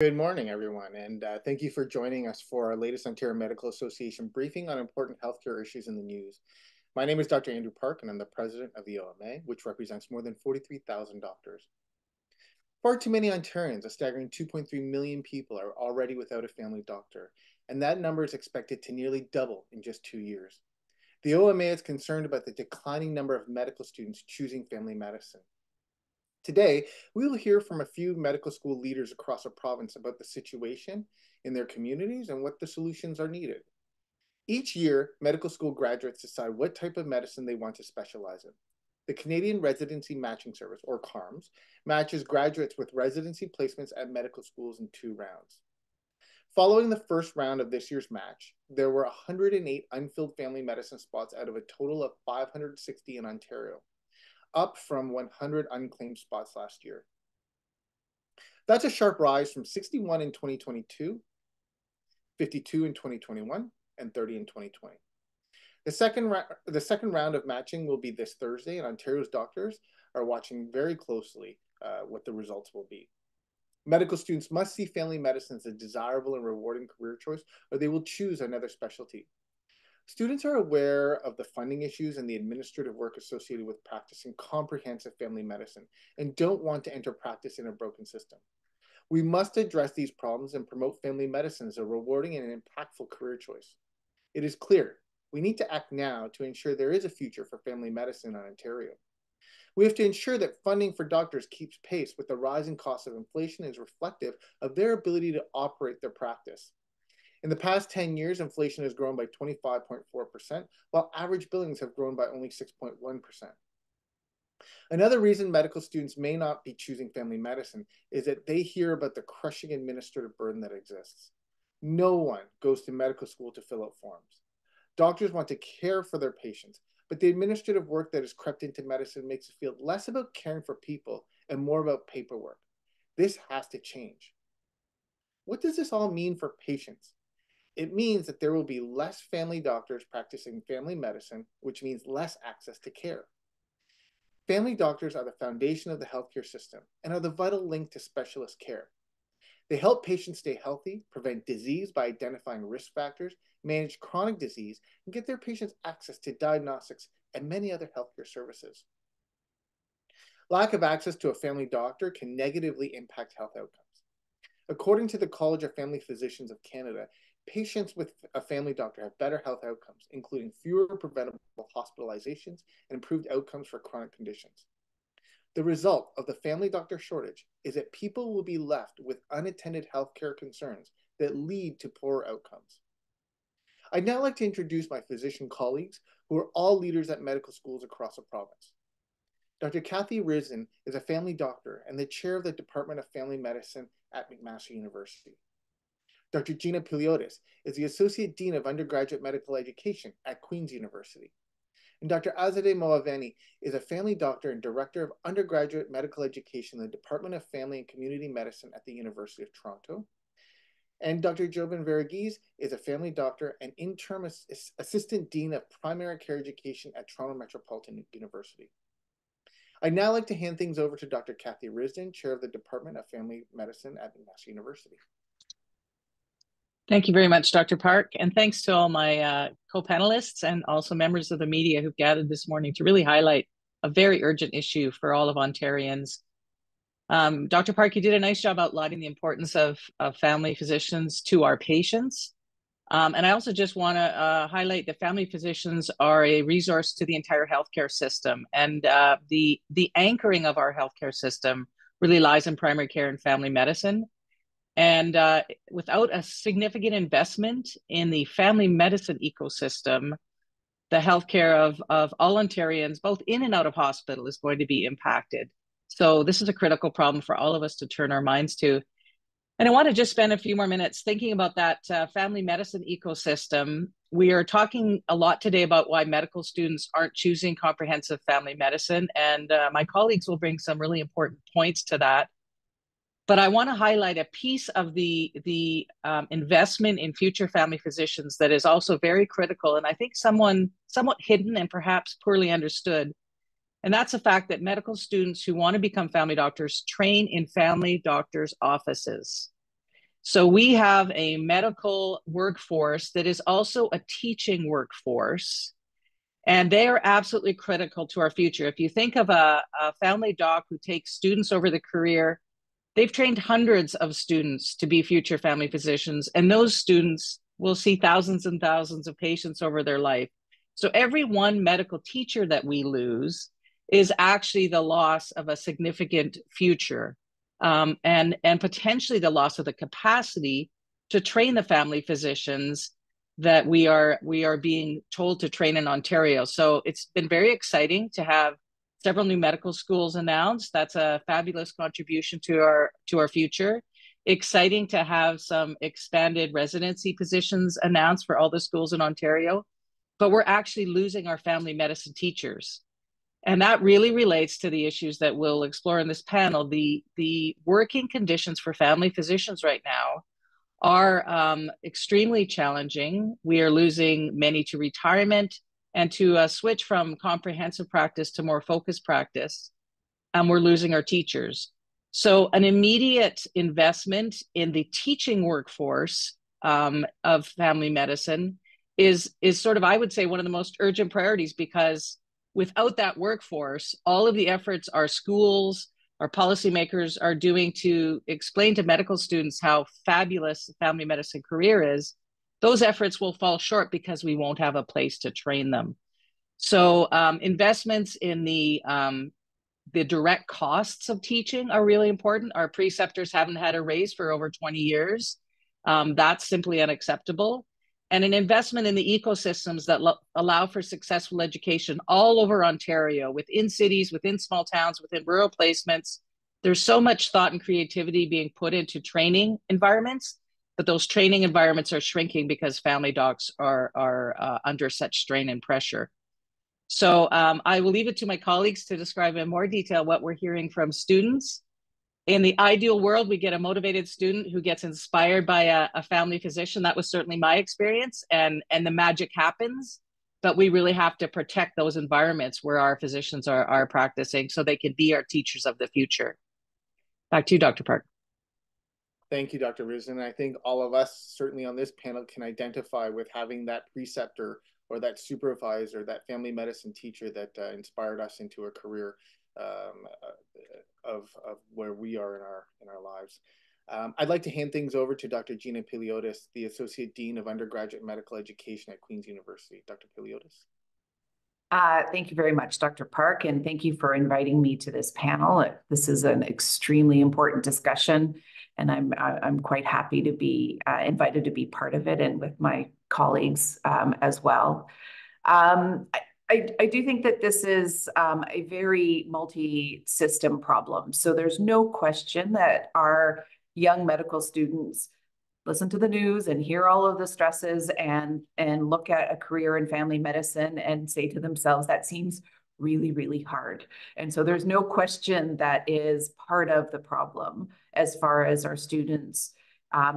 Good morning, everyone, and thank you for joining us for our latest Ontario Medical Association briefing on important healthcare issues in the news. My name is Dr. Andrew Park, and I'm the president of the OMA, which represents more than 43,000 doctors. Far too many Ontarians, a staggering 2.3 million people, are already without a family doctor, and that number is expected to nearly double in just 2 years. The OMA is concerned about the declining number of medical students choosing family medicine. Today, we will hear from a few medical school leaders across our province about the situation in their communities and what the solutions are needed. Each year, medical school graduates decide what type of medicine they want to specialize in. The Canadian Residency Matching Service, or CARMS, matches graduates with residency placements at medical schools in 2 rounds. Following the first round of this year's match, there were 108 unfilled family medicine spots out of a total of 560 in Ontario, up from 100 unclaimed spots last year. That's a sharp rise from 61 in 2022, 52 in 2021, and 30 in 2020. The second round of matching will be this Thursday, and Ontario's doctors are watching very closely what the results will be. Medical students must see family medicine as a desirable and rewarding career choice, or they will choose another specialty. Students are aware of the funding issues and the administrative work associated with practicing comprehensive family medicine and don't want to enter practice in a broken system. We must address these problems and promote family medicine as a rewarding and an impactful career choice. It is clear we need to act now to ensure there is a future for family medicine in Ontario. We have to ensure that funding for doctors keeps pace with the rising cost of inflation and is reflective of their ability to operate their practice. In the past 10 years, inflation has grown by 25.4%, while average billings have grown by only 6.1%. Another reason medical students may not be choosing family medicine is that they hear about the crushing administrative burden that exists. No one goes to medical school to fill out forms. Doctors want to care for their patients, but the administrative work that has crept into medicine makes it feel less about caring for people and more about paperwork. This has to change. What does this all mean for patients? It means that there will be less family doctors practicing family medicine, which means less access to care. Family doctors are the foundation of the healthcare system and are the vital link to specialist care. They help patients stay healthy, prevent disease by identifying risk factors, manage chronic disease, and get their patients access to diagnostics and many other healthcare services. Lack of access to a family doctor can negatively impact health outcomes. According to the College of Family Physicians of Canada, patients with a family doctor have better health outcomes, including fewer preventable hospitalizations and improved outcomes for chronic conditions. The result of the family doctor shortage is that people will be left with unattended healthcare concerns that lead to poorer outcomes. I'd now like to introduce my physician colleagues who are all leaders at medical schools across the province. Dr. Kathy Risden is a family doctor and the chair of the Department of Family Medicine at McMaster University. Dr. Gina Piliotis is the Associate Dean of Undergraduate Medical Education at Queen's University. And Dr. Azadeh Moaveni is a family doctor and Director of Undergraduate Medical Education in the Department of Family and Community Medicine at the University of Toronto. And Dr. Jobin Verghese is a family doctor and Interim Assistant Dean of Primary Care Education at Toronto Metropolitan University. I'd now like to hand things over to Dr. Kathy Risden, Chair of the Department of Family Medicine at McMaster University. Thank you very much, Dr. Park, and thanks to all my co-panelists and also members of the media who've gathered this morning to really highlight a very urgent issue for all of Ontarians. Dr. Park, you did a nice job outlining the importance of family physicians to our patients. And I also just want to highlight that family physicians are a resource to the entire healthcare system. And the anchoring of our healthcare system really lies in primary care and family medicine. And without a significant investment in the family medicine ecosystem, the healthcare of all Ontarians, both in and out of hospital, is going to be impacted. So this is a critical problem for all of us to turn our minds to. And I want to just spend a few more minutes thinking about that family medicine ecosystem. We are talking a lot today about why medical students aren't choosing comprehensive family medicine, and my colleagues will bring some really important points to that. But I want to highlight a piece of the investment in future family physicians that is also very critical, and I think somewhat hidden and perhaps poorly understood. And that's the fact that medical students who want to become family doctors train in family doctors' offices. So we have a medical workforce that is also a teaching workforce, and they are absolutely critical to our future. If you think of a family doc who takes students over the career, they've trained hundreds of students to be future family physicians, and those students will see thousands and thousands of patients over their life. So every one medical teacher that we lose is actually the loss of a significant future, and potentially the loss of the capacity to train the family physicians that we are being told to train in Ontario. So it's been very exciting to have several new medical schools announced. That's a fabulous contribution to our future. Exciting to have some expanded residency positions announced for all the schools in Ontario, but we're actually losing our family medicine teachers. And that really relates to the issues that we'll explore in this panel. The working conditions for family physicians right now are extremely challenging. We are losing many to retirement and to switch from comprehensive practice to more focused practice. We're losing our teachers. So an immediate investment in the teaching workforce of family medicine is sort of, I would say, one of the most urgent priorities, because without that workforce, all of the efforts our schools, our policymakers are doing to explain to medical students how fabulous the family medicine career is, those efforts will fall short because we won't have a place to train them. So investments in the direct costs of teaching are really important. Our preceptors haven't had a raise for over 20 years. That's simply unacceptable. And an investment in the ecosystems that allow for successful education all over Ontario, within cities, within small towns, within rural placements. There's so much thought and creativity being put into training environments, but those training environments are shrinking because family docs are under such strain and pressure. So I will leave it to my colleagues to describe in more detail what we're hearing from students. In the ideal world, we get a motivated student who gets inspired by a family physician. That was certainly my experience, and the magic happens. But we really have to protect those environments where our physicians are practicing so they can be our teachers of the future. Back to you, Dr. Park. Thank you, Dr. Risden. I think all of us, certainly on this panel, can identify with having that preceptor or that supervisor, that family medicine teacher that inspired us into a career of where we are in our lives. I'd like to hand things over to Dr. Gina Piliotis, the Associate Dean of Undergraduate Medical Education at Queen's University. Dr. Piliotis. Thank you very much, Dr. Park, and thank you for inviting me to this panel. This is an extremely important discussion, and I'm quite happy to be invited to be part of it, and with my colleagues as well. I do think that this is a very multi-system problem. So there's no question that our young medical students listen to the news and hear all of the stresses and look at a career in family medicine and say to themselves, that seems really, really hard. And so there's no question that is part of the problem as far as our students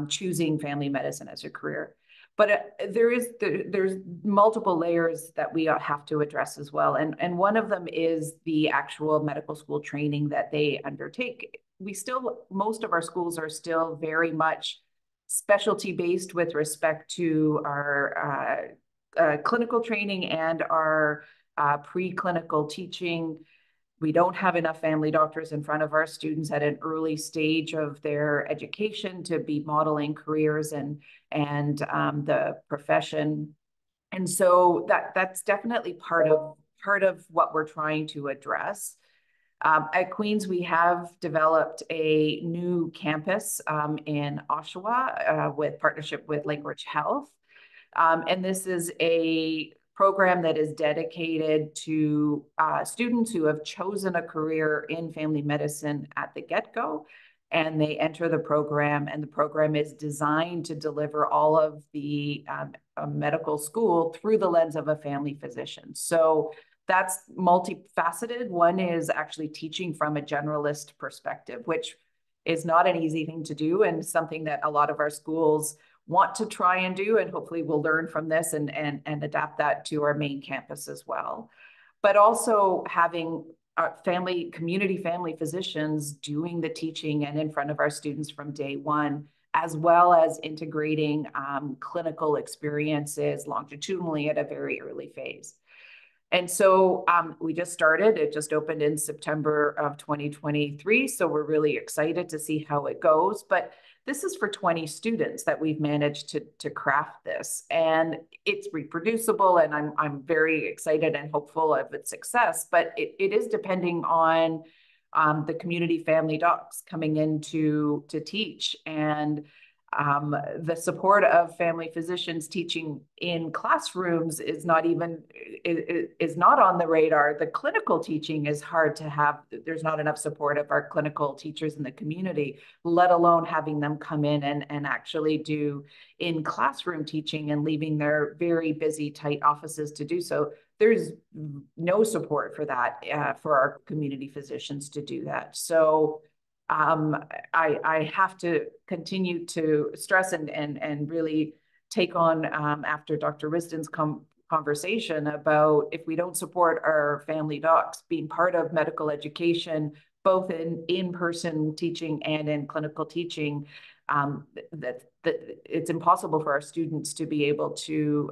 choosing family medicine as a career. But there's multiple layers that we have to address as well. And one of them is the actual medical school training that they undertake. Most of our schools are still very much specialty based with respect to our clinical training and our preclinical teaching. We don't have enough family doctors in front of our students at an early stage of their education to be modeling careers and the profession. And so that's definitely part of what we're trying to address. At Queen's, we have developed a new campus in Oshawa with partnership with Lakeridge Health. And this is a program that is dedicated to students who have chosen a career in family medicine at the get-go, and they enter the program, and the program is designed to deliver all of the medical school through the lens of a family physician. So that's multifaceted. One is actually teaching from a generalist perspective, which is not an easy thing to do, and something that a lot of our schools want to try and do, and hopefully we'll learn from this and adapt that to our main campus as well. But also having our community family physicians doing the teaching and in front of our students from day one as well as integrating clinical experiences longitudinally at a very early phase. And so we just started. It just opened in September of 2023. So we're really excited to see how it goes. But this is for 20 students that we've managed to craft this. And it's reproducible, and I'm very excited and hopeful of its success. But it is depending on the community family docs coming in to teach, and the support of family physicians teaching in classrooms is not on the radar. The clinical teaching is hard to have. There's not enough support of our clinical teachers in the community, let alone having them come in and actually do in classroom teaching and leaving their very busy, tight offices to do so. There's no support for that, for our community physicians to do that. So I have to continue to stress and really take on after Dr. Risden's conversation about, if we don't support our family docs being part of medical education, both in-person teaching and in clinical teaching, that it's impossible for our students to be able to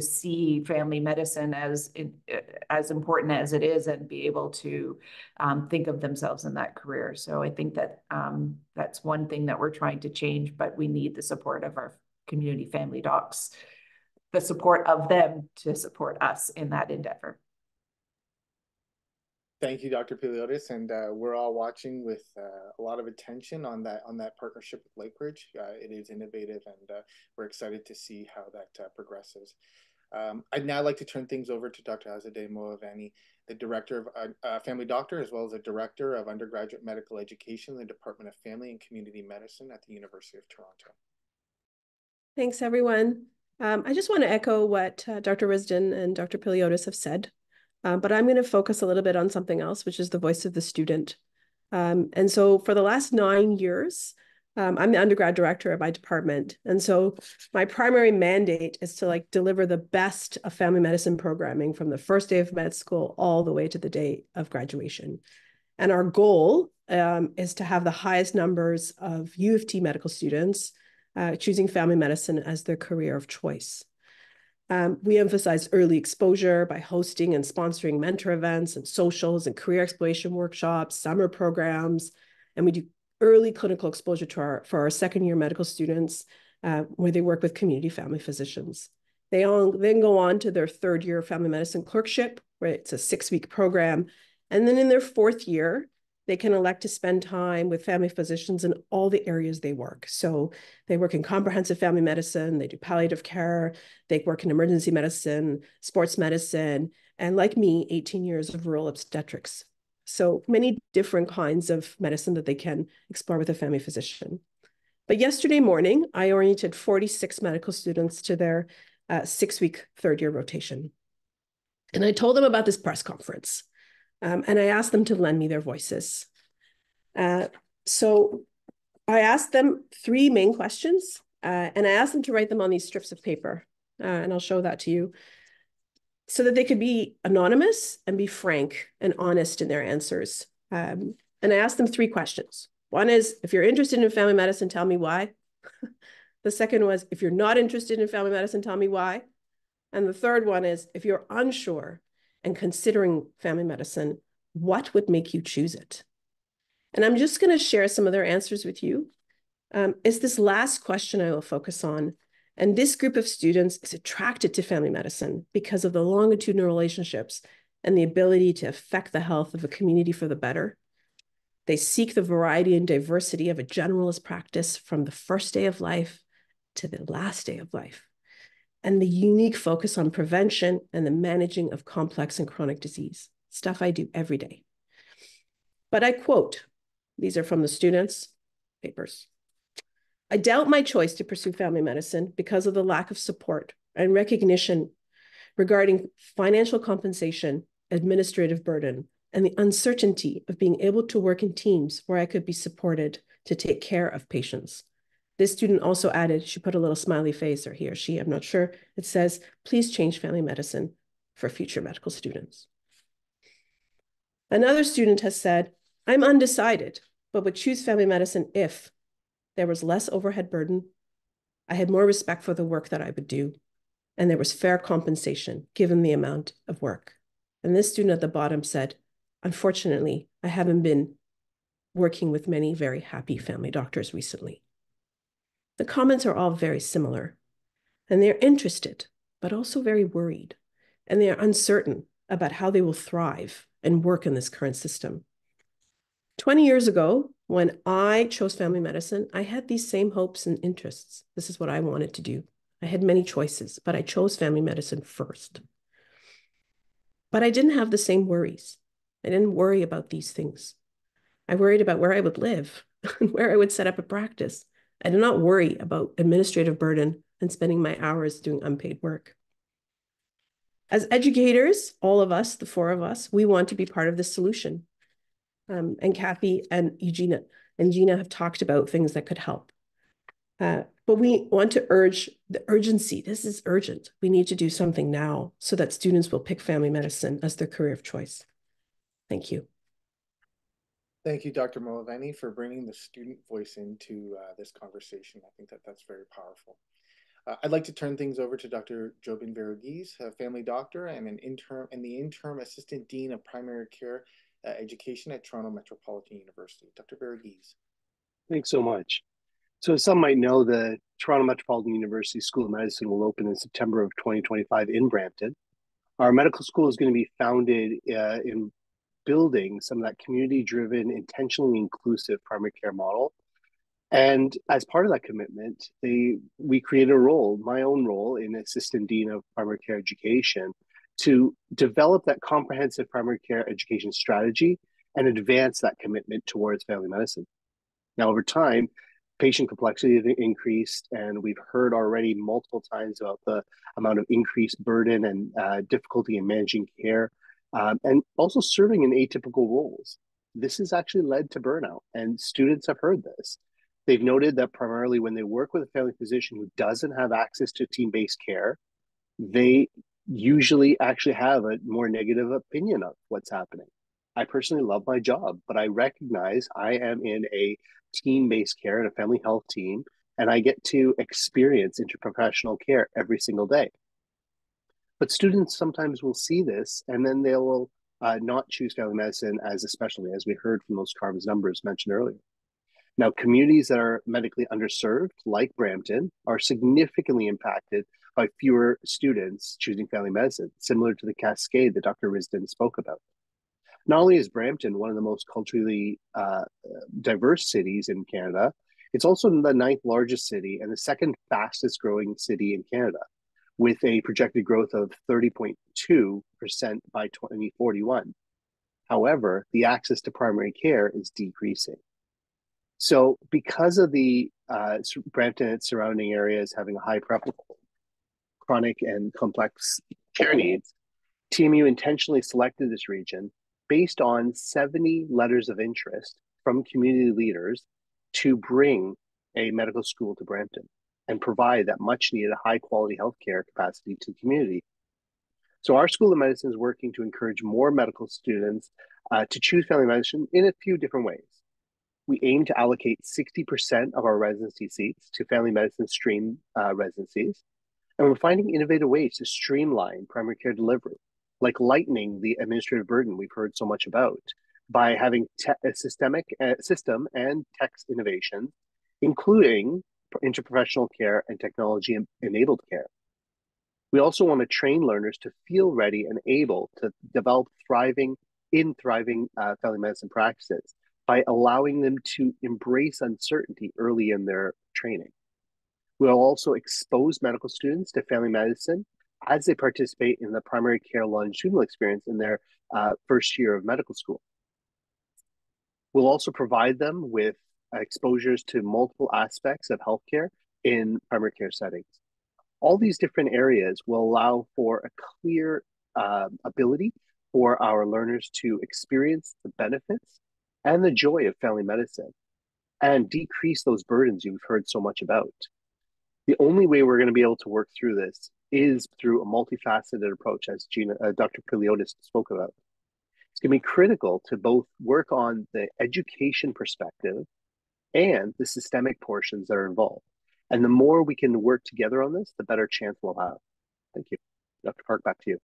see family medicine as important as it is, and be able to think of themselves in that career. So I think that that's one thing that we're trying to change, but we need the support of our community family docs, the support of them to support us in that endeavor. Thank you, Dr. Piliotis, and we're all watching with a lot of attention on that partnership with Lakebridge. It is innovative, and we're excited to see how that progresses. I'd now like to turn things over to Dr. Azadeh Moaveni, the Director of Family Doctor, as well as the Director of Undergraduate Medical Education in the Department of Family and Community Medicine at the University of Toronto. Thanks, everyone. I just want to echo what Dr. Risden and Dr. Piliotis have said. But I'm going to focus a little bit on something else, which is the voice of the student. And so for the last 9 years, I'm the undergrad director of my department. And so my primary mandate is to deliver the best of family medicine programming from the first day of med school all the way to the day of graduation. And our goal is to have the highest numbers of U of T medical students choosing family medicine as their career of choice. We emphasize early exposure by hosting and sponsoring mentor events and socials and career exploration workshops, summer programs, and we do early clinical exposure for our second-year medical students where they work with community family physicians. They then go on to their third-year family medicine clerkship, where it's a 6-week program, and then in their 4th year, they can elect to spend time with family physicians in all the areas they work. So they work in comprehensive family medicine, they do palliative care, they work in emergency medicine, sports medicine, and like me, 18 years of rural obstetrics. So many different kinds of medicine that they can explore with a family physician. But yesterday morning, I oriented 46 medical students to their 6-week third-year rotation. And I told them about this press conference. And I asked them to lend me their voices. So I asked them 3 main questions, and I asked them to write them on these strips of paper. And I'll show that to you, so that they could be anonymous and be frank and honest in their answers. And I asked them 3 questions. One is, if you're interested in family medicine, tell me why. The second was, if you're not interested in family medicine, tell me why. And the third one is, if you're unsure and considering family medicine, what would make you choose it? And I'm just going to share some of their answers with you. It's this last question I will focus on. And this group of students is attracted to family medicine because of the longitudinal relationships and the ability to affect the health of a community for the better. They seek the variety and diversity of a generalist practice from the first day of life to the last day of life, and the unique focus on prevention and the managing of complex and chronic disease, stuff I do every day. But I quote, these are from the students' papers. I doubt my choice to pursue family medicine because of the lack of support and recognition regarding financial compensation, administrative burden, and the uncertainty of being able to work in teams where I could be supported to take care of patients. This student also added, she put a little smiley face, or he or she, I'm not sure. It says, please change family medicine for future medical students. Another student has said, I'm undecided, but would choose family medicine if. There was less overhead burden. I had more respect for the work that I would do, and there was fair compensation given the amount of work. And this student at the bottom said, unfortunately, I haven't been working with many very happy family doctors recently. The comments are all very similar, and they're interested, but also very worried, and they are uncertain about how they will thrive and work in this current system. 20 years ago, when I chose family medicine, I had these same hopes and interests. This is what I wanted to do. I had many choices, but I chose family medicine first. But I didn't have the same worries. I didn't worry about these things. I worried about where I would live and where I would set up a practice. I did not worry about administrative burden and spending my hours doing unpaid work. As educators, all of us, the four of us, we want to be part of the solution. And Kathy and Eugenia and Gina have talked about things that could help. But we want to urge the urgency. This is urgent. We need to do something now so that students will pick family medicine as their career of choice. Thank you. Thank you, Dr. Moaveni, for bringing the student voice into this conversation. I think that that's very powerful. I'd like to turn things over to Dr. Jobin Verghese, a family doctor and the interim assistant dean of primary care education at Toronto Metropolitan University. Dr. Verghese. Thanks so much. So as some might know, the Toronto Metropolitan University School of Medicine will open in September of 2025 in Brampton. Our medical school is going to be founded in building some of that community-driven, intentionally inclusive primary care model. And as part of that commitment, we created a role, my own role in Assistant Dean of Primary Care Education, to develop that comprehensive primary care education strategy and advance that commitment towards family medicine. Now, over time, patient complexity has increased, and we've heard already multiple times about the amount of increased burden and difficulty in managing care, and also serving in atypical roles. This has actually led to burnout, and students have heard this. They've noted that primarily when they work with a family physician who doesn't have access to team-based care, they usually actually have a more negative opinion of what's happening. I personally love my job, but I recognize I am in a team-based care and a family health team, and I get to experience interprofessional care every single day. But students sometimes will see this, and then they will not choose family medicine as a specialty, as we heard from those CARMS numbers mentioned earlier. Now, communities that are medically underserved, like Brampton, are significantly impacted by fewer students choosing family medicine, similar to the cascade that Dr. Risden spoke about. Not only is Brampton one of the most culturally diverse cities in Canada, it's also the 9th largest city and the 2nd fastest growing city in Canada, with a projected growth of 30.2% by 2041. However, the access to primary care is decreasing. So because of the Brampton and its surrounding areas having a high prevalence of chronic and complex care needs, TMU intentionally selected this region based on 70 letters of interest from community leaders to bring a medical school to Brampton and provide that much needed high quality healthcare capacity to the community. So our School of Medicine is working to encourage more medical students to choose family medicine in a few different ways. We aim to allocate 60% of our residency seats to family medicine stream residencies. And we're finding innovative ways to streamline primary care delivery, like lightening the administrative burden we've heard so much about by having a system and tech innovation, including interprofessional care and technology-enabled care. We also want to train learners to feel ready and able to develop thriving family medicine practices by allowing them to embrace uncertainty early in their training. We'll also expose medical students to family medicine as they participate in the primary care longitudinal experience in their first year of medical school. We'll also provide them with exposures to multiple aspects of healthcare in primary care settings. All these different areas will allow for a clear ability for our learners to experience the benefits and the joy of family medicine and decrease those burdens you've heard so much about. The only way we're going to be able to work through this is through a multifaceted approach, as Dr. Piliotis spoke about. It's going to be critical to both work on the education perspective and the systemic portions that are involved. And the more we can work together on this, the better chance we'll have. Thank you. Dr. Park, back to you.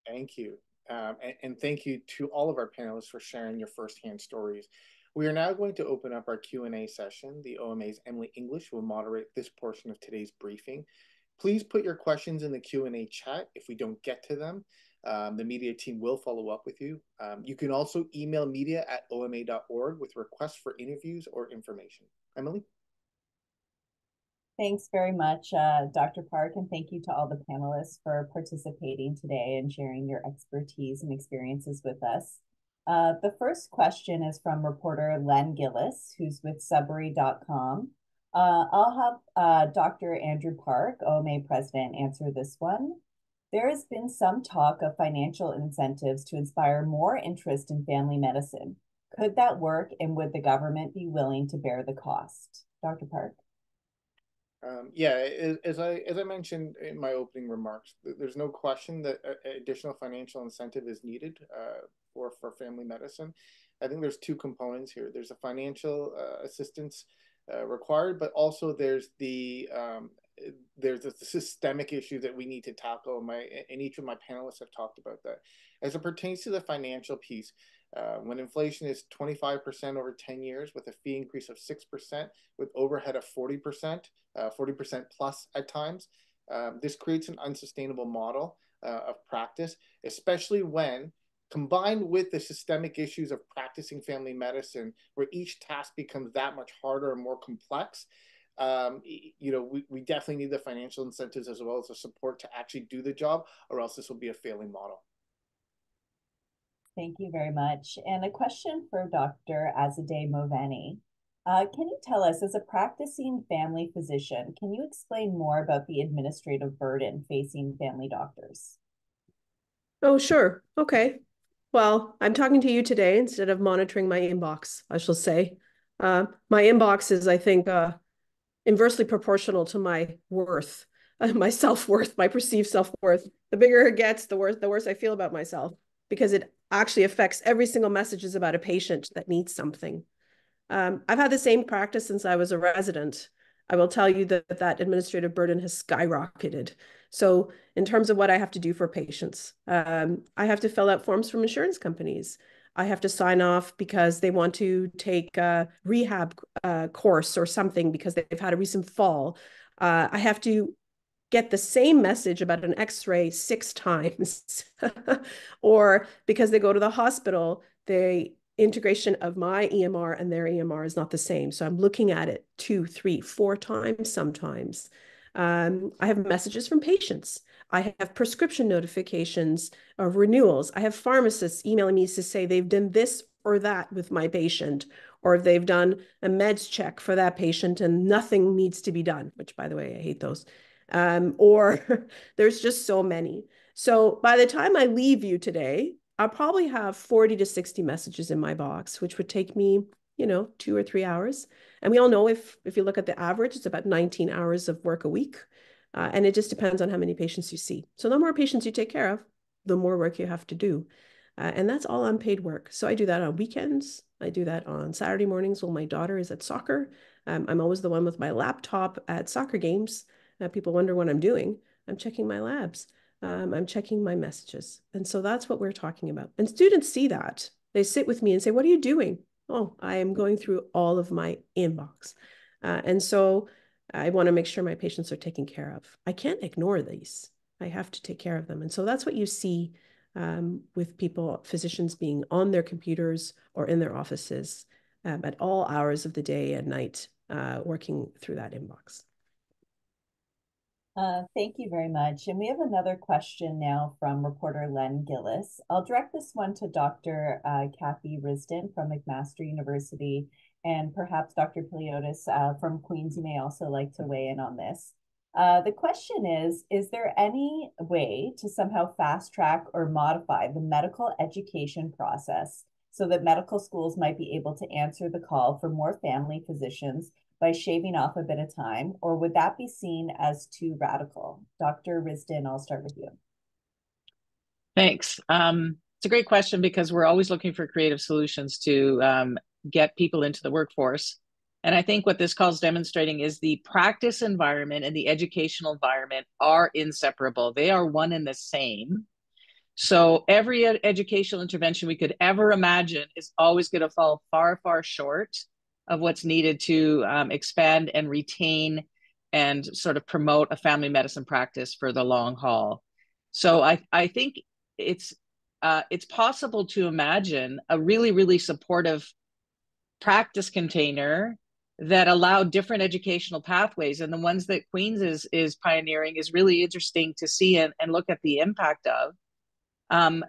Thank you. And thank you to all of our panelists for sharing your firsthand stories. We are now going to open up our Q&A session. The OMA's Emily English will moderate this portion of today's briefing. Please put your questions in the Q&A chat. If we don't get to them, the media team will follow up with you. You can also email media@oma.org with requests for interviews or information. Emily? Thanks very much, Dr. Park, and thank you to all the panelists for participating today and sharing your expertise and experiences with us. The first question is from reporter Len Gillis, who's with Sudbury.com. I'll have Dr. Andrew Park, OMA president, answer this one. There has been some talk of financial incentives to inspire more interest in family medicine. Could that work, and would the government be willing to bear the cost? Dr. Park? Yeah, as I mentioned in my opening remarks, there's no question that additional financial incentive is needed for family medicine. I think there's two components here. There's a financial assistance required, but also there's the systemic issue that we need to tackle. And each of my panelists have talked about that. As it pertains to the financial piece, when inflation is 25% over 10 years with a fee increase of 6%, with overhead of 40%, 40% plus at times, this creates an unsustainable model of practice, especially when combined with the systemic issues of practicing family medicine, where each task becomes that much harder and more complex. We definitely need the financial incentives as well as the support to actually do the job, or else this will be a failing model. Thank you very much. And a question for Dr. Azadeh Moveni. Can you tell us, as a practicing family physician, can you explain more about the administrative burden facing family doctors? Oh, sure. Okay. Well, I'm talking to you today instead of monitoring my inbox, I shall say. My inbox is, I think, inversely proportional to my worth, my self-worth, my perceived self-worth. The bigger it gets, the worse I feel about myself, because it actually affects every single message is about a patient that needs something. I've had the same practice since I was a resident. I will tell you that that administrative burden has skyrocketed. So in terms of what I have to do for patients, I have to fill out forms from insurance companies. I have to sign off because they want to take a rehab course or something because they've had a recent fall. I have to get the same message about an X-ray 6 times, or because they go to the hospital, the integration of my EMR and their EMR is not the same. So I'm looking at it 2, 3, 4 times sometimes. I have messages from patients. I have prescription notifications of renewals. I have pharmacists emailing me to say they've done this or that with my patient, or if they've done a meds check for that patient and nothing needs to be done, which, by the way, I hate those. Or there's just so many. So by the time I leave you today, I'll probably have 40 to 60 messages in my box, which would take me, 2 or 3 hours. And we all know if you look at the average, it's about 19 hours of work a week. And it just depends on how many patients you see. So the more patients you take care of, the more work you have to do. And that's all unpaid work. So I do that on weekends. I do that on Saturday mornings when my daughter is at soccer. I'm always the one with my laptop at soccer games. People wonder what I'm doing. I'm checking my labs. I'm checking my messages. And so that's what we're talking about. And students see that. They sit with me and say, what are you doing? Oh, I am going through all of my inbox. And so I want to make sure my patients are taken care of. I can't ignore these. I have to take care of them. And so that's what you see with people, physicians being on their computers or in their offices at all hours of the day and night, working through that inbox. Thank you very much. And we have another question now from reporter Len Gillis. I'll direct this one to Dr. Kathy Risdon from McMaster University, and perhaps Dr. Piliotis from Queen's. You may also like to weigh in on this. The question is there any way to somehow fast track or modify the medical education process so that medical schools might be able to answer the call for more family physicians by shaving off a bit of time, or would that be seen as too radical? Dr. Risdon, I'll start with you. Thanks. It's a great question because we're always looking for creative solutions to get people into the workforce. And I think what this call is demonstrating is the practice environment and the educational environment are inseparable. They are one and the same. So every educational intervention we could ever imagine is always going to fall far, far short of what's needed to expand and retain and sort of promote a family medicine practice for the long haul. So I think it's possible to imagine a really, really supportive practice container that allow different educational pathways. And the ones that Queens is pioneering is really interesting to see and look at the impact of.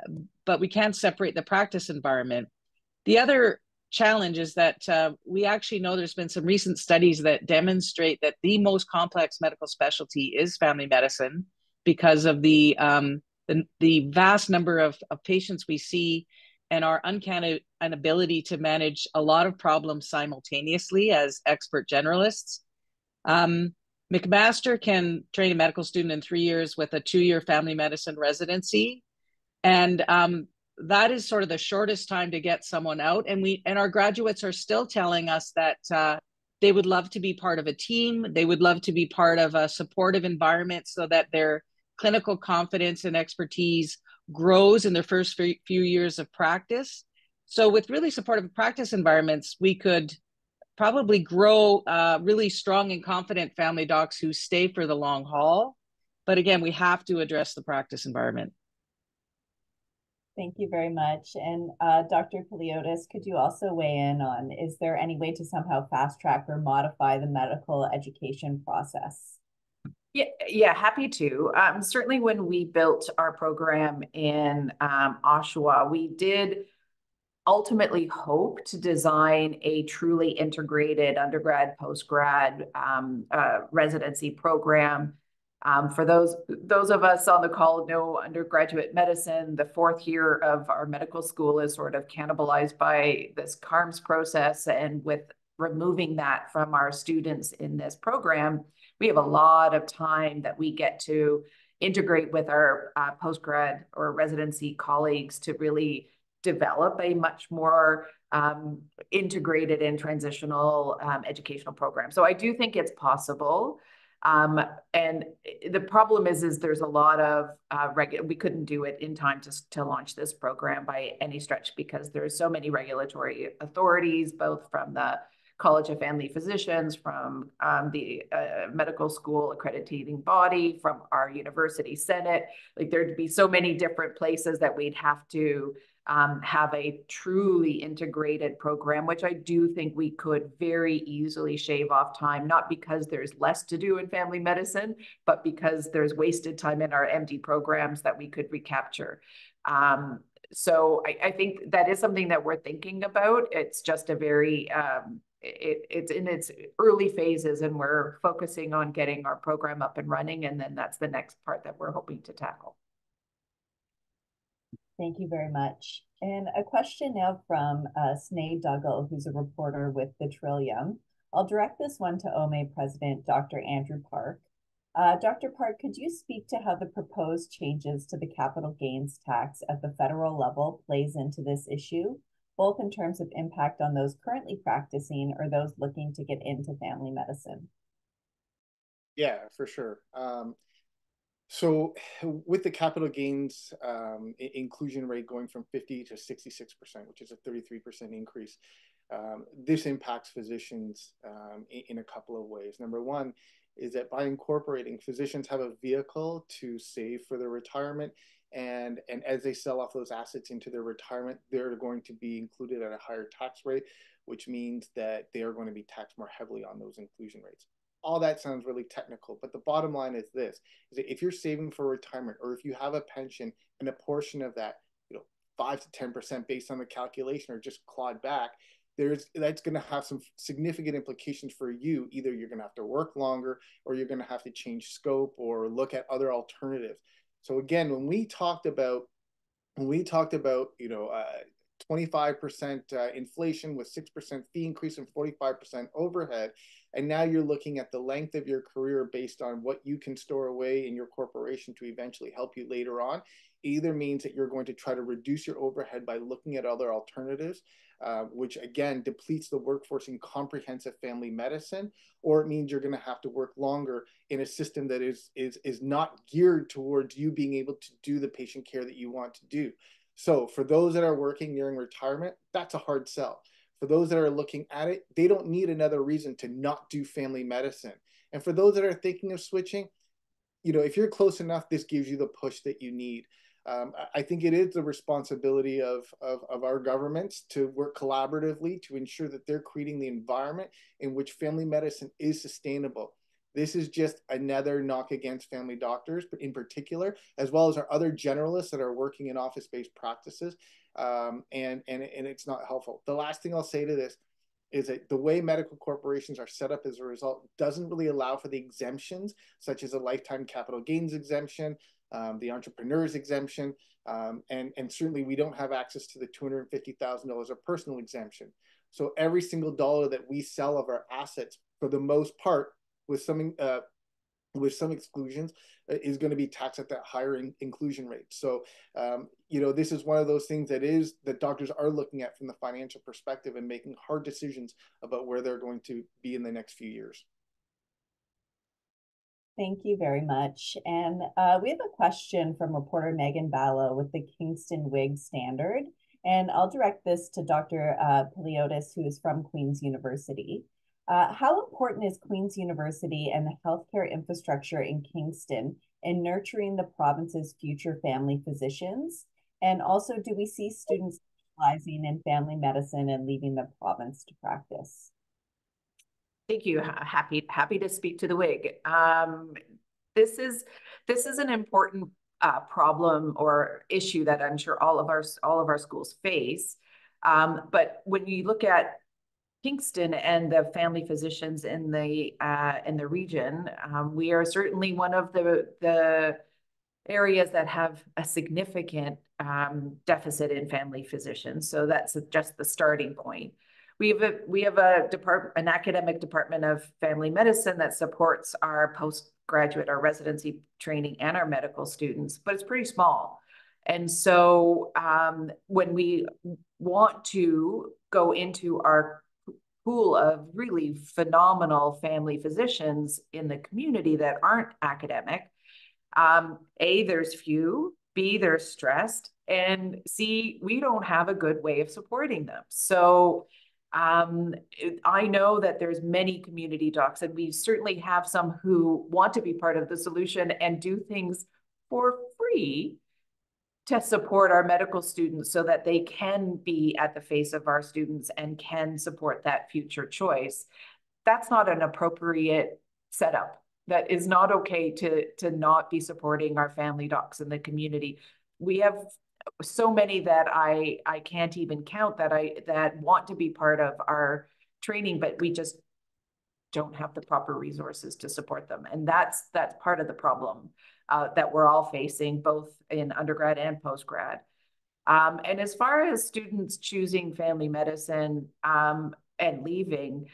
But we can't separate the practice environment. The other challenge is that we actually know there's been some recent studies that demonstrate that the most complex medical specialty is family medicine because of the vast number of patients we see and our uncanny inability to manage a lot of problems simultaneously as expert generalists. McMaster can train a medical student in 3 years with a 2-year family medicine residency. And that is sort of the shortest time to get someone out. And our graduates are still telling us that they would love to be part of a team. They would love to be part of a supportive environment so that their clinical confidence and expertise grows in their first few years of practice. So with really supportive practice environments, we could probably grow really strong and confident family docs who stay for the long haul. But again, we have to address the practice environment. Thank you very much. And Dr. Paliotis, could you also weigh in on, is there any way to somehow fast track or modify the medical education process? Yeah, happy to. Certainly when we built our program in Oshawa, we did ultimately hope to design a truly integrated undergrad, postgrad residency program. For those of us on the call know undergraduate medicine, the 4th year of our medical school is sort of cannibalized by this CARMS process. And with removing that from our students in this program, we have a lot of time that we get to integrate with our postgrad or residency colleagues to really develop a much more integrated and transitional educational program. So I do think it's possible. And the problem is there's a lot of we couldn't do it in time to launch this program by any stretch because there's so many regulatory authorities, both from the College of Family Physicians, from the medical school accrediting body, from our university senate. Like there'd be so many different places that we'd have to have a truly integrated program, which I do think we could very easily shave off time, not because there's less to do in family medicine, but because there's wasted time in our MD programs that we could recapture. So I think that is something that we're thinking about. It's just a very, it's in its early phases and we're focusing on getting our program up and running. And then that's the next part that we're hoping to tackle. Thank you very much. And a question now from Sinead Duggal, who's a reporter with the Trillium. I'll direct this one to OMA President Dr. Andrew Park. Dr. Park, could you speak to how the proposed changes to the capital gains tax at the federal level plays into this issue, both in terms of impact on those currently practicing or those looking to get into family medicine? Yeah, for sure. So with the capital gains inclusion rate going from 50 to 66%, which is a 33% increase, this impacts physicians in a couple of ways. Number one is that by incorporating, physicians have a vehicle to save for their retirement. And as they sell off those assets into their retirement, they're going to be included at a higher tax rate, which means that they are going to be taxed more heavily on those inclusion rates. All that sounds really technical, but the bottom line is this, is that if you're saving for retirement or if you have a pension and a portion of that, 5 to 10% based on the calculation are just clawed back, that's going to have some significant implications for you. Either you're going to have to work longer or you're going to have to change scope or look at other alternatives. So again, when we talked about 25% inflation with 6% fee increase and 45% overhead, and now you're looking at the length of your career based on what you can store away in your corporation to eventually help you later on, either means that you're going to try to reduce your overhead by looking at other alternatives, which again depletes the workforce in comprehensive family medicine, or it means you're going to have to work longer in a system that is not geared towards you being able to do the patient care that you want to do. So for those that are working nearing retirement, that's a hard sell. For those that are looking at it, they don't need another reason to not do family medicine. And for those that are thinking of switching, you know, if you're close enough, this gives you the push that you need. I think it is the responsibility of our governments to work collaboratively to ensure that they're creating the environment in which family medicine is sustainable. This is just another knock against family doctors, but in particular, as well as our other generalists that are working in office-based practices, and it's not helpful. The last thing I'll say to this is that the way medical corporations are set up as a result doesn't really allow for the exemptions, such as a lifetime capital gains exemption, the entrepreneur's exemption, and certainly we don't have access to the $250,000 of personal exemption. So every single dollar that we sell of our assets, for the most part, with some exclusions, is going to be taxed at that higher inclusion rate. So, you know, this is one of those things that doctors are looking at from the financial perspective and making hard decisions about where they're going to be in the next few years. Thank you very much. And we have a question from reporter Megan Ballo with the Kingston Whig Standard. And I'll direct this to Dr. Piliotis, who is from Queen's University. How important is Queen's University and the healthcare infrastructure in Kingston in nurturing the province's future family physicians? And also, do we see students specializing in family medicine and leaving the province to practice? Thank you. Happy to speak to the Whig. This is an important problem or issue that I'm sure all of our schools face. But when you look at Kingston and the family physicians in the region, we are certainly one of the areas that have a significant deficit in family physicians. So that's just the starting point. We have an academic department of family medicine that supports our postgraduate, our residency training, and our medical students, but it's pretty small. And so when we want to go into our pool of really phenomenal family physicians in the community that aren't academic, A, there's few, B, they're stressed, and C, we don't have a good way of supporting them. So I know that there's many community docs, and we certainly have some who want to be part of the solution and do things for free to support our medical students so that they can be at the face of our students and can support that future choice. That's not an appropriate setup. That is not okay to not be supporting our family docs in the community. We have so many that I can't even count that want to be part of our training, but we just don't have the proper resources to support them. And that's part of the problem that we're all facing, both in undergrad and postgrad. And as far as students choosing family medicine and leaving,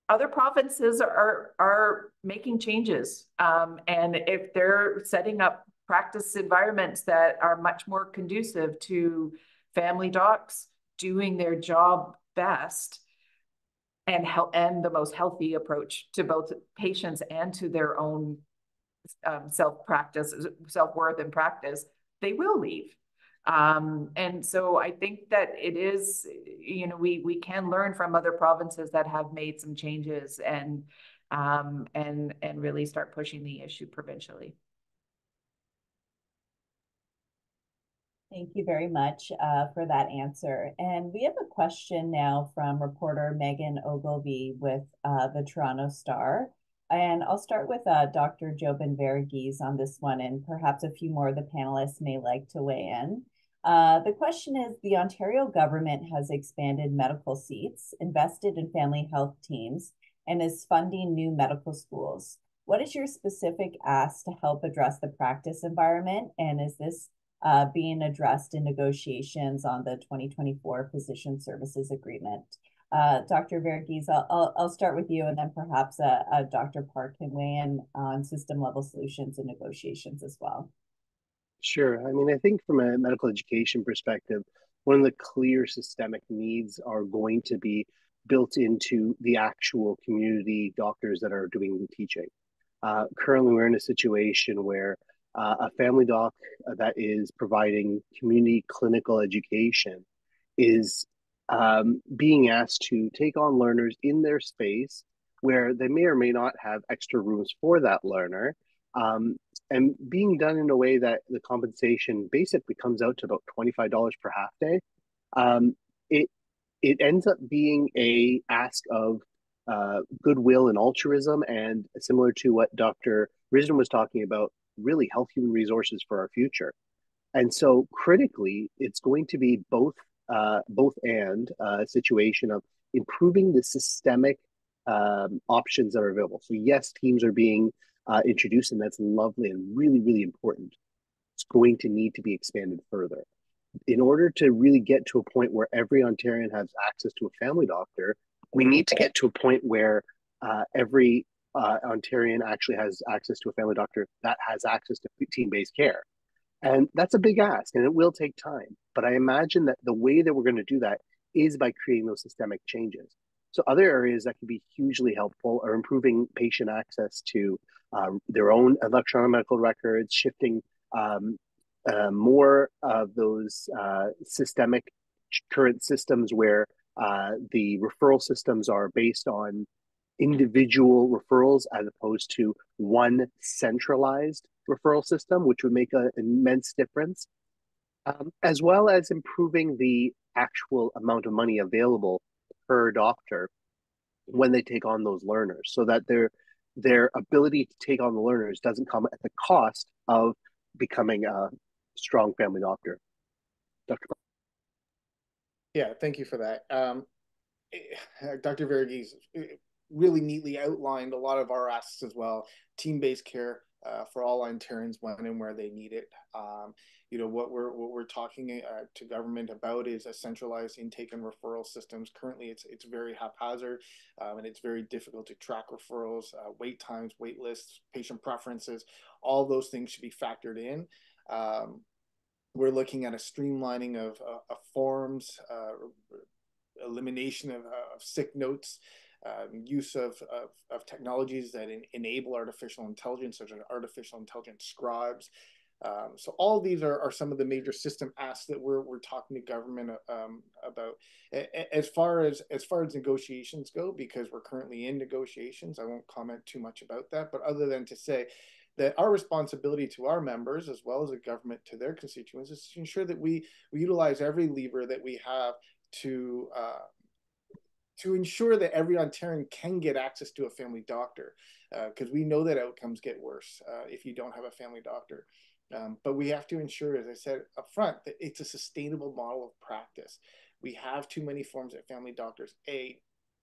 other provinces are making changes. And if they're setting up practice environments that are much more conducive to family docs doing their job best and the most healthy approach to both patients and to their own self-worth and practice, they will leave. And so I think that it is, you know, we can learn from other provinces that have made some changes and really start pushing the issue provincially. Thank you very much for that answer. And we have a question now from reporter Megan Ogilvie with the Toronto Star. And I'll start with Dr. Jobin Verghese on this one, and perhaps a few more of the panelists may like to weigh in. The question is, the Ontario government has expanded medical seats, invested in family health teams, and is funding new medical schools. What is your specific ask to help address the practice environment? And is this being addressed in negotiations on the 2024 Physician Services Agreement? Dr. Verghese, I'll start with you, and then perhaps Dr. Park can weigh in on system-level solutions and negotiations as well. Sure. I mean, I think from a medical education perspective, one of the clear systemic needs are going to be built into the actual community doctors that are doing the teaching. Currently, we're in a situation where a family doc that is providing community clinical education is being asked to take on learners in their space where they may or may not have extra rooms for that learner, and being done in a way that the compensation basically comes out to about $25 per half day. It ends up being a ask of goodwill and altruism, and similar to what Dr. Risden was talking about, really health human resources for our future. And so critically, it's going to be both and a situation of improving the systemic options that are available. So yes, teams are being introduced, and that's lovely and really, really important. It's going to need to be expanded further. In order to really get to a point where every Ontarian has access to a family doctor, we need to get to a point where every Ontarian actually has access to a family doctor that has access to team-based care. And that's a big ask, and it will take time. But I imagine that the way that we're going to do that is by creating those systemic changes. So other areas that can be hugely helpful are improving patient access to their own electronic medical records, shifting more of those systemic current systems where the referral systems are based on individual referrals as opposed to one centralized referral system, which would make an immense difference, as well as improving the actual amount of money available per doctor when they take on those learners, so that their ability to take on the learners doesn't come at the cost of becoming a strong family doctor. Dr. Yeah, thank you for that. Dr. Verghese really neatly outlined a lot of our asks as well. Team-based care for all Ontarians when and where they need it. You know, what we're talking to government about is a centralized intake and referral systems. Currently, it's very haphazard, and it's very difficult to track referrals, wait times, wait lists, patient preferences. All those things should be factored in. We're looking at a streamlining of forms, elimination of sick notes, use of technologies that enable artificial intelligence, such as artificial intelligence scribes. So all of these are some of the major system asks that we're talking to government about. As far as negotiations go, because we're currently in negotiations, I won't comment too much about that. But other than to say that our responsibility to our members, as well as the government to their constituents, is to ensure that we utilize every lever that we have to ensure that every Ontarian can get access to a family doctor, because we know that outcomes get worse if you don't have a family doctor. But we have to ensure, as I said up front, that it's a sustainable model of practice. We have too many forms that family doctors,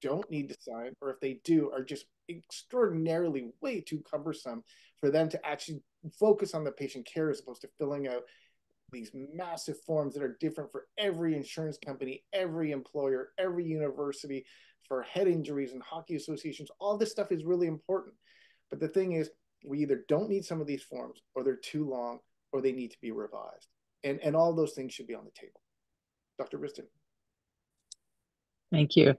don't need to sign, or if they do, are just extraordinarily way too cumbersome for them to actually focus on the patient care as opposed to filling out these massive forms that are different for every insurance company, every employer, every university, for head injuries and hockey associations. All this stuff is really important. But the thing is, we either don't need some of these forms, or they're too long, or they need to be revised. And all those things should be on the table. Dr. Risden. Thank you.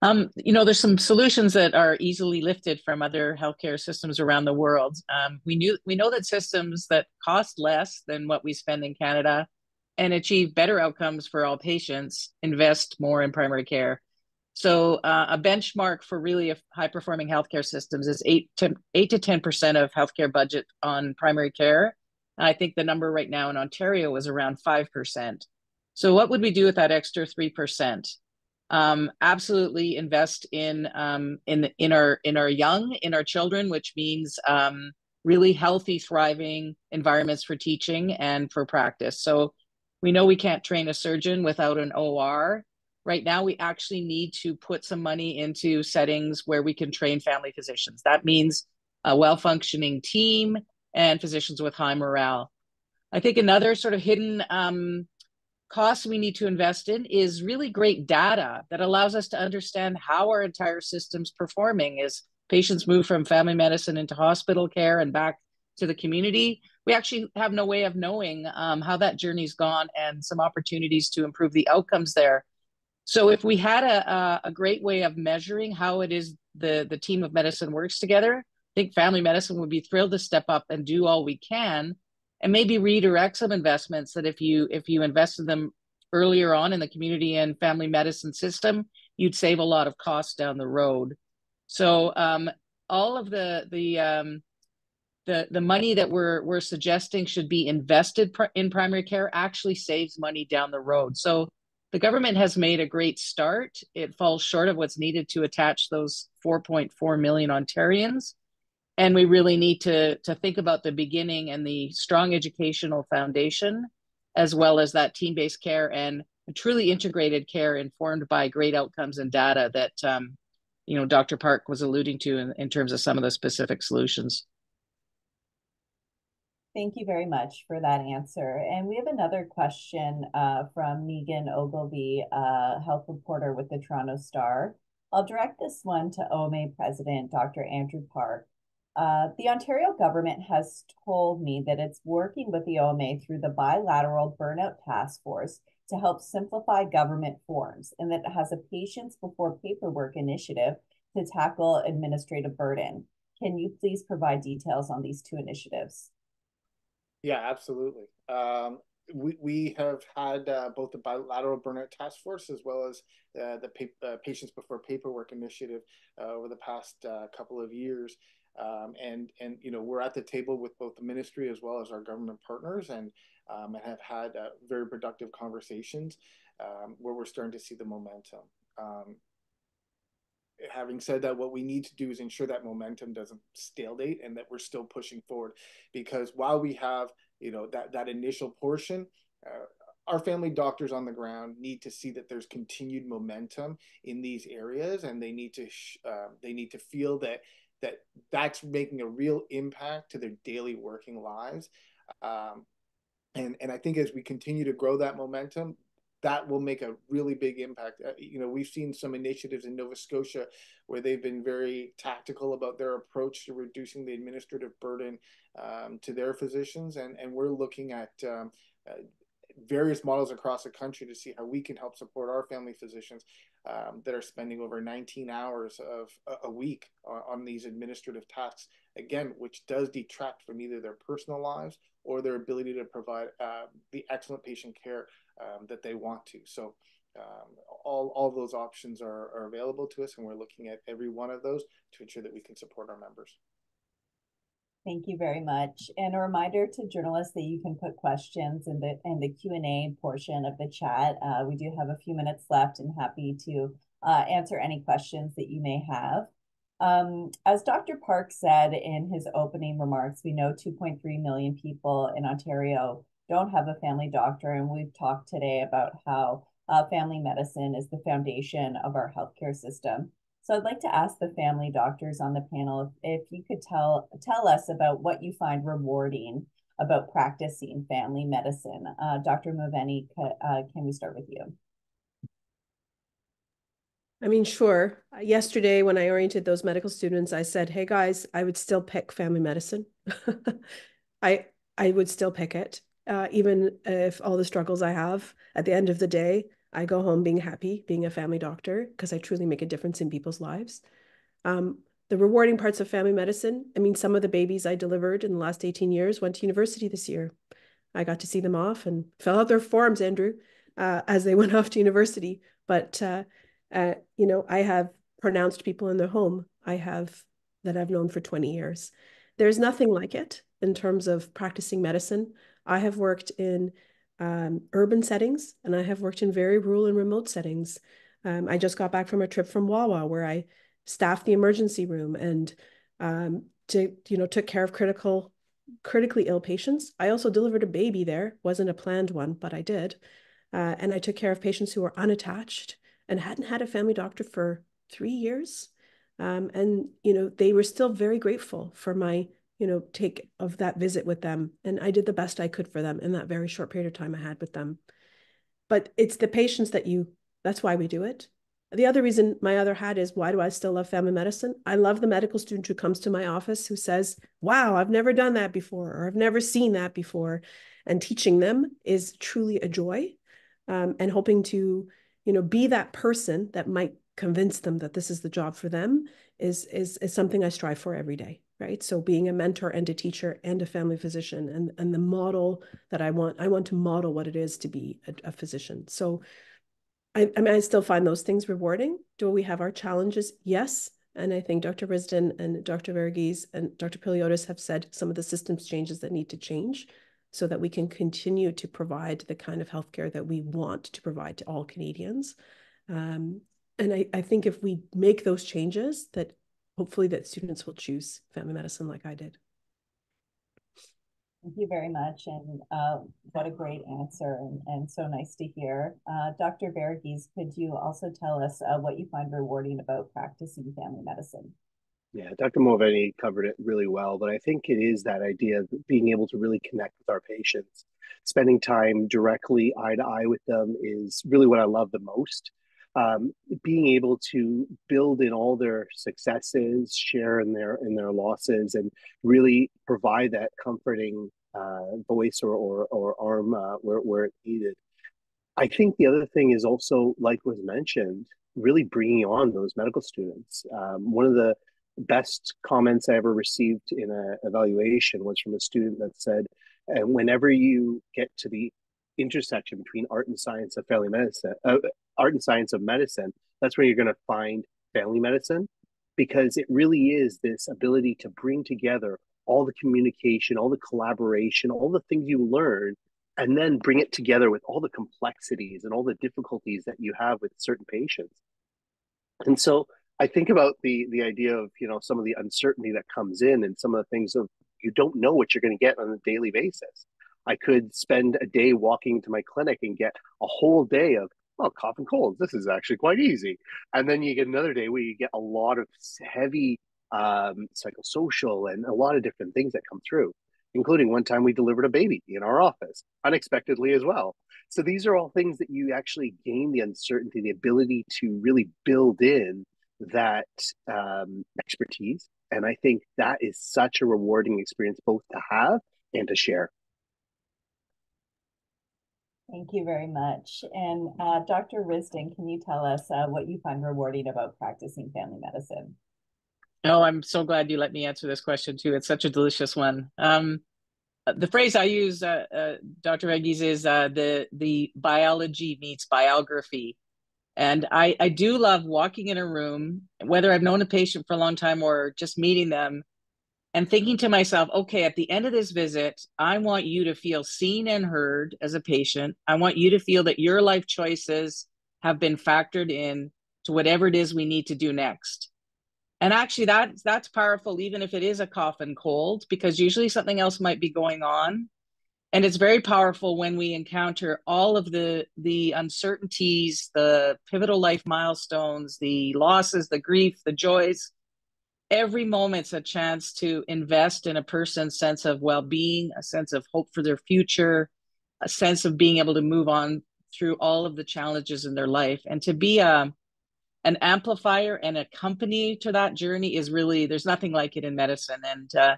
You know, there's some solutions that are easily lifted from other healthcare systems around the world. We know that systems that cost less than what we spend in Canada and achieve better outcomes for all patients invest more in primary care. So a benchmark for really high-performing healthcare systems is 8 to 10% of healthcare budget on primary care. I think the number right now in Ontario is around 5%. So what would we do with that extra 3%? Absolutely invest in our young, in our children, which means really healthy, thriving environments for teaching and for practice. So we know we can't train a surgeon without an OR. Right now, we actually need to put some money into settings where we can train family physicians. That means a well-functioning team and physicians with high morale. I think another sort of hidden cost we need to invest in is really great data that allows us to understand how our entire system's performing as patients move from family medicine into hospital care and back to the community. we actually have no way of knowing how that journey's gone and some opportunities to improve the outcomes there. So if we had a great way of measuring how it is the team of medicine works together, I think family medicine would be thrilled to step up and do all we can, and maybe redirect some investments that if you invested them earlier on in the community and family medicine system, you'd save a lot of costs down the road. So all of the money that we're suggesting should be invested in primary care actually saves money down the road. So the government has made a great start. It falls short of what's needed to attach those 4.4 million Ontarians. And we really need to think about the beginning and the strong educational foundation, as well as that team-based care and truly integrated care informed by great outcomes and data that Dr. Park was alluding to in terms of some of the specific solutions. Thank you very much for that answer. And we have another question from Megan Ogilvie, health reporter with the Toronto Star. I'll direct this one to OMA President Dr. Andrew Park. The Ontario government has told me that it's working with the OMA through the Bilateral Burnout Task Force to help simplify government forms, and that it has a Patients Before Paperwork initiative to tackle administrative burden. Can you please provide details on these two initiatives? Yeah, absolutely. We have had both the Bilateral Burnout Task Force as well as the Patients Before Paperwork initiative over the past couple of years. And we're at the table with both the ministry as well as our government partners, and have had very productive conversations where we're starting to see the momentum. Having said that, what we need to do is ensure that momentum doesn't stale date and that we're still pushing forward, because while we have that initial portion, our family doctors on the ground need to see that there's continued momentum in these areas, and they need to feel that's making a real impact to their daily working lives. And I think as we continue to grow that momentum, that will make a really big impact. We've seen some initiatives in Nova Scotia where they've been very tactical about their approach to reducing the administrative burden to their physicians. And we're looking at various models across the country to see how we can help support our family physicians that are spending over 19 hours of a week on these administrative tasks, again, which does detract from either their personal lives or their ability to provide the excellent patient care that they want to. So all those options are available to us, and we're looking at every one of those to ensure that we can support our members. Thank you very much. And a reminder to journalists that you can put questions in the Q&A portion of the chat. We do have a few minutes left, and happy to answer any questions that you may have. As Dr. Park said in his opening remarks, we know 2.3 million people in Ontario don't have a family doctor, and we've talked today about how family medicine is the foundation of our healthcare system. So I'd like to ask the family doctors on the panel if you could tell us about what you find rewarding about practicing family medicine. Dr. Moveni, can we start with you? I mean, sure. Yesterday, when I oriented those medical students, I said, hey guys, I would still pick family medicine. I would still pick it, even if all the struggles I have. At the end of the day, I go home being happy, being a family doctor, because I truly make a difference in people's lives. The rewarding parts of family medicine, I mean, some of the babies I delivered in the last 18 years went to university this year. I got to see them off and fill out their forms, Andrew, as they went off to university. But, I have pronounced people in their home that I've known for 20 years. There's nothing like it in terms of practicing medicine. I have worked in urban settings, and I have worked in very rural and remote settings. I just got back from a trip from Wawa where I staffed the emergency room and took care of critically ill patients. I also delivered a baby there. Wasn't a planned one, but I did. And I took care of patients who were unattached and hadn't had a family doctor for 3 years. And they were still very grateful for my take of that visit with them. And I did the best I could for them in that very short period of time I had with them. But it's the patients that's why we do it. The other reason, my other hat is, why do I still love family medicine? I love the medical student who comes to my office who says, wow, I've never done that before, or I've never seen that before. And teaching them is truly a joy. And hoping to, be that person that might convince them that this is the job for them is something I strive for every day, right? So being a mentor and a teacher and a family physician, and the model that I want to model what it is to be a physician. So I mean, I still find those things rewarding. Do we have our challenges? Yes. And I think Dr. Risdon and Dr. Verghese and Dr. Piliotis have said some of the systems changes that need to change so that we can continue to provide the kind of healthcare that we want to provide to all Canadians. And I think if we make those changes, that hopefully that students will choose family medicine like I did. Thank you very much. And what a great answer, and so nice to hear. Dr. Verghese, could you also tell us what you find rewarding about practicing family medicine? Yeah, Dr. Mulvaney covered it really well, but I think it is that idea of being able to really connect with our patients. Spending time directly eye to eye with them is really what I love the most. Being able to build in all their successes, share in their losses, and really provide that comforting voice or arm where it's needed. I think the other thing is also, like was mentioned, really bringing on those medical students. One of the best comments I ever received in an evaluation was from a student that said, and whenever you get to the intersection between art and science of family medicine, art and science of medicine, that's where you're going to find family medicine, because it really is this ability to bring together all the communication, all the collaboration, all the things you learn, and then bring it together with all the complexities and all the difficulties that you have with certain patients. And so I think about the idea of, some of the uncertainty that comes in, and some of the things of, you don't know what you're going to get on a daily basis. I could spend a day walking to my clinic and get a whole day of, oh, cough and colds. This is actually quite easy. And then you get another day where you get a lot of heavy psychosocial and a lot of different things that come through, including one time we delivered a baby in our office unexpectedly as well. So these are all things that you actually gain the uncertainty, the ability to really build in that expertise. And I think that is such a rewarding experience both to have and to share. Thank you very much. And Dr. Risdon, can you tell us what you find rewarding about practicing family medicine? Oh, I'm so glad you let me answer this question too. It's such a delicious one. The phrase I use, Dr. Verghese, is the biology meets biography. And I do love walking in a room, whether I've known a patient for a long time or just meeting them, and thinking to myself, okay, at the end of this visit, I want you to feel seen and heard as a patient. I want you to feel that your life choices have been factored in to whatever it is we need to do next. And actually that's powerful, even if it is a cough and cold, because usually something else might be going on. And it's very powerful when we encounter all of the uncertainties, the pivotal life milestones, the losses, the grief, the joys. Every moment's a chance to invest in a person's sense of well-being, a sense of hope for their future, a sense of being able to move on through all of the challenges in their life. And to be an amplifier and a company to that journey is really, there's nothing like it in medicine. And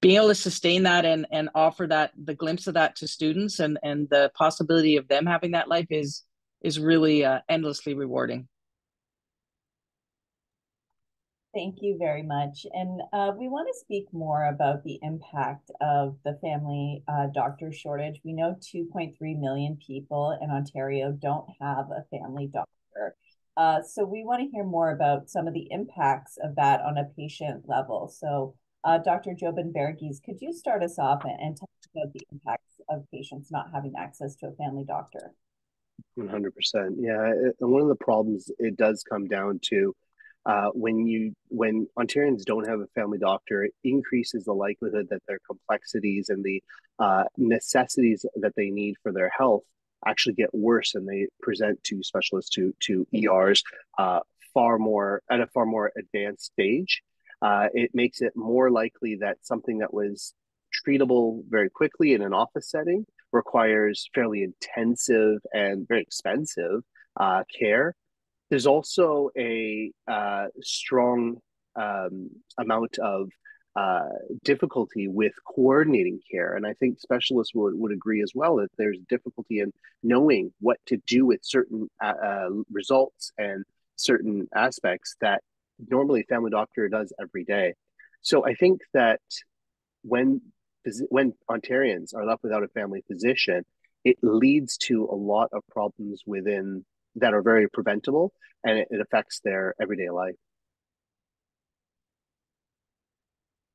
being able to sustain that and offer that, the glimpse of that to students, and the possibility of them having that life is really endlessly rewarding. Thank you very much. And we want to speak more about the impact of the family doctor shortage. We know 2.3 million people in Ontario don't have a family doctor. So we want to hear more about some of the impacts of that on a patient level. So Dr. Jobin Verghese, could you start us off and tell us about the impacts of patients not having access to a family doctor? 100%. Yeah. And one of the problems it does come down to when Ontarians don't have a family doctor, it increases the likelihood that their complexities and the necessities that they need for their health actually get worse, and they present to specialists, to ERs at a far more advanced stage. It makes it more likely that something that was treatable very quickly in an office setting requires fairly intensive and very expensive care. There's also a strong amount of difficulty with coordinating care. And I think specialists would agree as well that there's difficulty in knowing what to do with certain results and certain aspects that normally a family doctor does every day. So I think that when Ontarians are left without a family physician, it leads to a lot of problems within that are very preventable, and it affects their everyday life.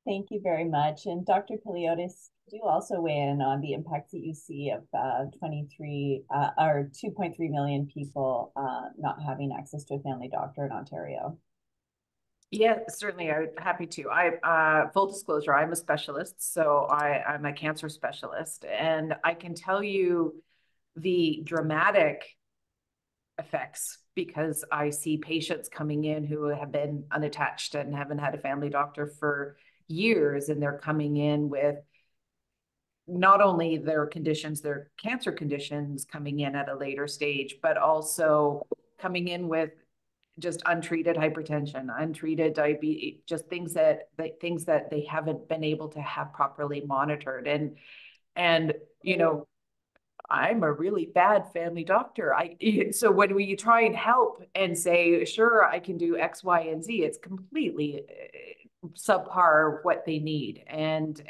Thank you very much. And Dr. Paliotis, do you also weigh in on the impacts that you see of 2.3 million people not having access to a family doctor in Ontario? Yeah, certainly. I'm happy to. Full disclosure, I'm a specialist, so I'm a cancer specialist, and I can tell you the dramatic effects because I see patients coming in who have been unattached and haven't had a family doctor for years, and they're coming in with not only their conditions, their cancer conditions coming in at a later stage, but also coming in with just untreated hypertension, untreated diabetes, just things that they haven't been able to have properly monitored. And you know, I'm a really bad family doctor. So when we try and help and say, sure, I can do X, Y, and Z, it's completely subpar what they need. And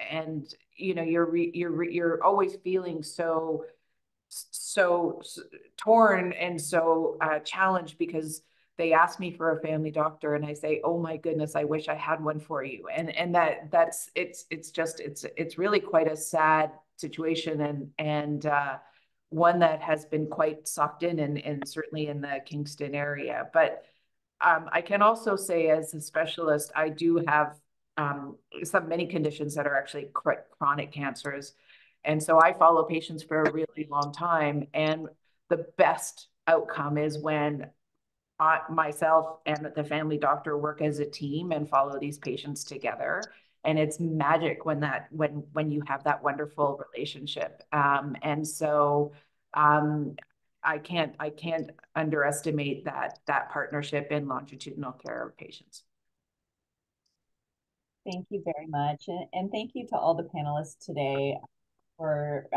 you know, you're always feeling so torn and so challenged because they ask me for a family doctor and I say, oh my goodness, I wish I had one for you. And it's really quite a sad situation and one that has been quite socked in and certainly in the Kingston area. But I can also say as a specialist, I do have many conditions that are actually chronic cancers. And so I follow patients for a really long time. And the best outcome is when myself and the family doctor work as a team and follow these patients together. And it's magic when you have that wonderful relationship. And so I can't underestimate that partnership in longitudinal care of patients. Thank you very much. And thank you to all the panelists today for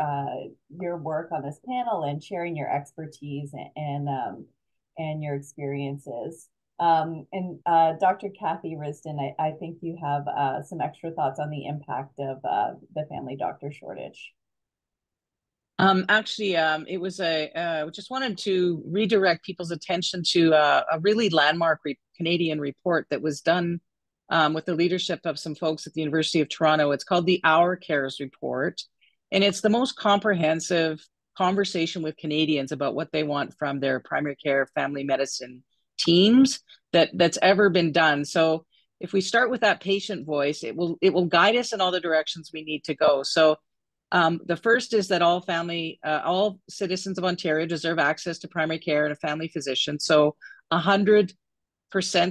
your work on this panel and sharing your expertise and your experiences. And Dr. Kathy Risdon, I think you have some extra thoughts on the impact of the family doctor shortage. It was just wanted to redirect people's attention to a really landmark Canadian report that was done with the leadership of some folks at the University of Toronto. It's called the Our Cares Report. And it's the most comprehensive conversation with Canadians about what they want from their primary care family medicine teams that's ever been done. So if we start with that patient voice, it will guide us in all the directions we need to go. So the first is that all citizens of Ontario deserve access to primary care and a family physician. So 100%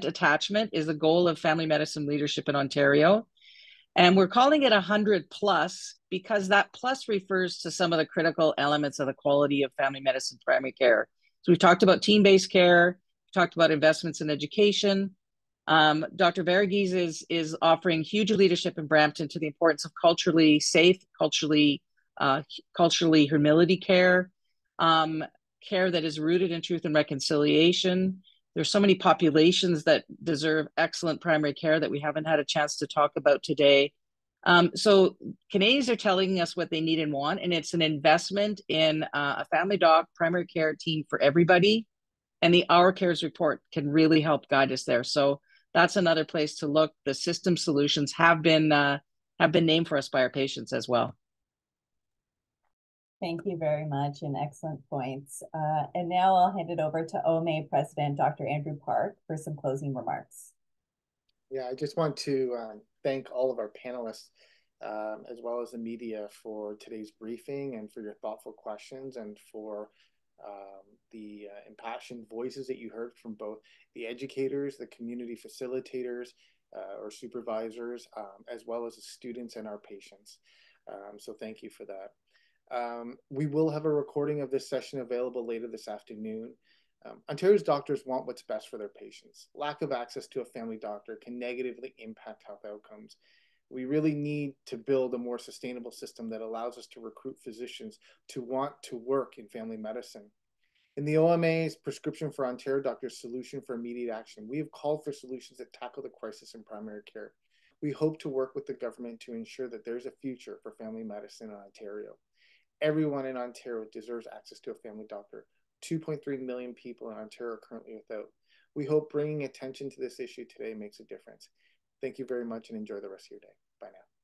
attachment is the goal of family medicine leadership in Ontario. And we're calling it 100 plus because that plus refers to some of the critical elements of the quality of family medicine primary care. So we've talked about team-based care, we talked about investments in education. Dr. Varughese is offering huge leadership in Brampton to the importance of culturally safe, culturally humility care, care that is rooted in truth and reconciliation. There's so many populations that deserve excellent primary care that we haven't had a chance to talk about today. So Canadians are telling us what they need and want, and it's an investment in a family doc primary care team for everybody. And the Our Cares report can really help guide us there. So that's another place to look. The system solutions have been named for us by our patients as well. Thank you very much and excellent points. And now I'll hand it over to OMA President, Dr. Andrew Park, for some closing remarks. Yeah, I just want to thank all of our panelists as well as the media for today's briefing and for your thoughtful questions and for the impassioned voices that you heard from both the educators, the community facilitators or supervisors, as well as the students and our patients. So thank you for that. We will have a recording of this session available later this afternoon. Ontario's doctors want what's best for their patients. Lack of access to a family doctor can negatively impact health outcomes. We really need to build a more sustainable system that allows us to recruit physicians to want to work in family medicine. In the OMA's Prescription for Ontario Doctors Solution for Immediate Action, we have called for solutions that tackle the crisis in primary care. We hope to work with the government to ensure that there's a future for family medicine in Ontario. Everyone in Ontario deserves access to a family doctor. 2.3 million people in Ontario are currently without. We hope bringing attention to this issue today makes a difference. Thank you very much and enjoy the rest of your day. Bye now.